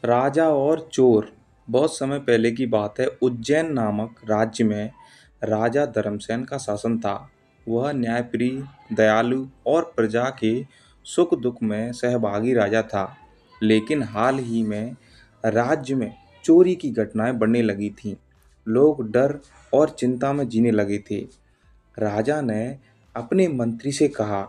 राजा और चोर। बहुत समय पहले की बात है। उज्जैन नामक राज्य में राजा धर्मसेन का शासन था। वह न्यायप्रिय, दयालु और प्रजा के सुख दुख में सहभागी राजा था। लेकिन हाल ही में राज्य में चोरी की घटनाएं बढ़ने लगी थीं। लोग डर और चिंता में जीने लगे थे। राजा ने अपने मंत्री से कहा,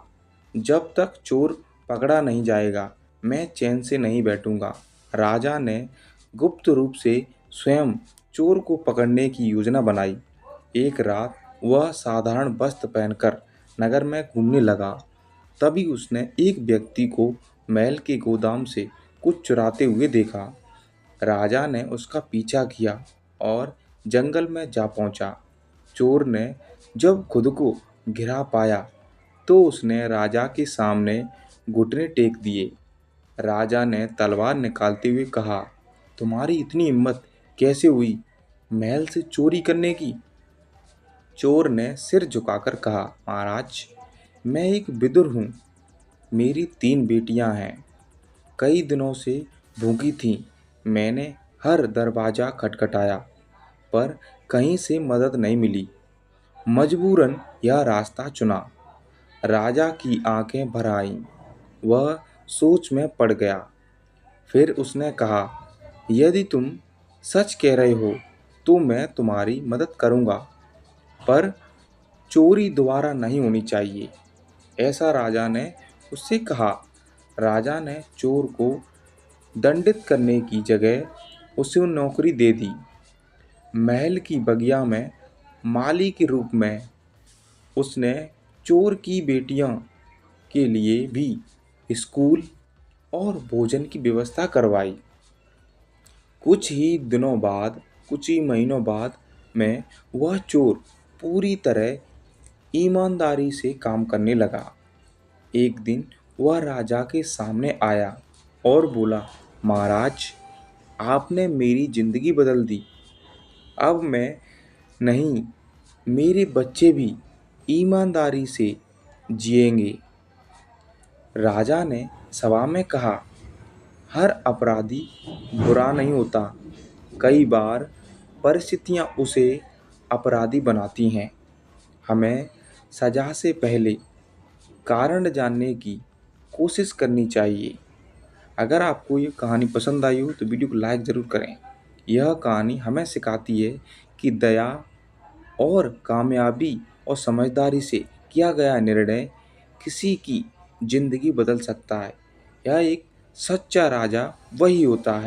जब तक चोर पकड़ा नहीं जाएगा, मैं चैन से नहीं बैठूंगा। राजा ने गुप्त रूप से स्वयं चोर को पकड़ने की योजना बनाई। एक रात वह साधारण वस्त्र पहनकर नगर में घूमने लगा। तभी उसने एक व्यक्ति को महल के गोदाम से कुछ चुराते हुए देखा। राजा ने उसका पीछा किया और जंगल में जा पहुंचा। चोर ने जब खुद को घिरा पाया तो उसने राजा के सामने घुटने टेक दिए। राजा ने तलवार निकालते हुए कहा, तुम्हारी इतनी हिम्मत कैसे हुई महल से चोरी करने की? चोर ने सिर झुकाकर कहा, महाराज, मैं एक विदुर हूँ। मेरी 3 बेटियां हैं। कई दिनों से भूखी थीं। मैंने हर दरवाजा खटखटाया पर कहीं से मदद नहीं मिली। मजबूरन यह रास्ता चुना। राजा की आंखें भर आईं। वह सोच में पड़ गया। फिर उसने कहा, यदि तुम सच कह रहे हो तो मैं तुम्हारी मदद करूंगा, पर चोरी दोबारा नहीं होनी चाहिए। ऐसा राजा ने उससे कहा। राजा ने चोर को दंडित करने की जगह उसे नौकरी दे दी। महल की बगिया में माली के रूप में उसने चोर की बेटियों के लिए भी स्कूल और भोजन की व्यवस्था करवाई। कुछ ही महीनों बाद में वह चोर पूरी तरह ईमानदारी से काम करने लगा। एक दिन वह राजा के सामने आया और बोला, महाराज, आपने मेरी जिंदगी बदल दी। अब मैं नहीं, मेरे बच्चे भी ईमानदारी से जिएंगे। राजा ने सभा में कहा, हर अपराधी बुरा नहीं होता। कई बार परिस्थितियां उसे अपराधी बनाती हैं। हमें सजा से पहले कारण जानने की कोशिश करनी चाहिए। अगर आपको ये कहानी पसंद आई हो तो वीडियो को लाइक ज़रूर करें। यह कहानी हमें सिखाती है कि दया और कामयाबी और समझदारी से किया गया निर्णय किसी की जिंदगी बदल सकता है। यह एक सच्चा राजा वही होता है।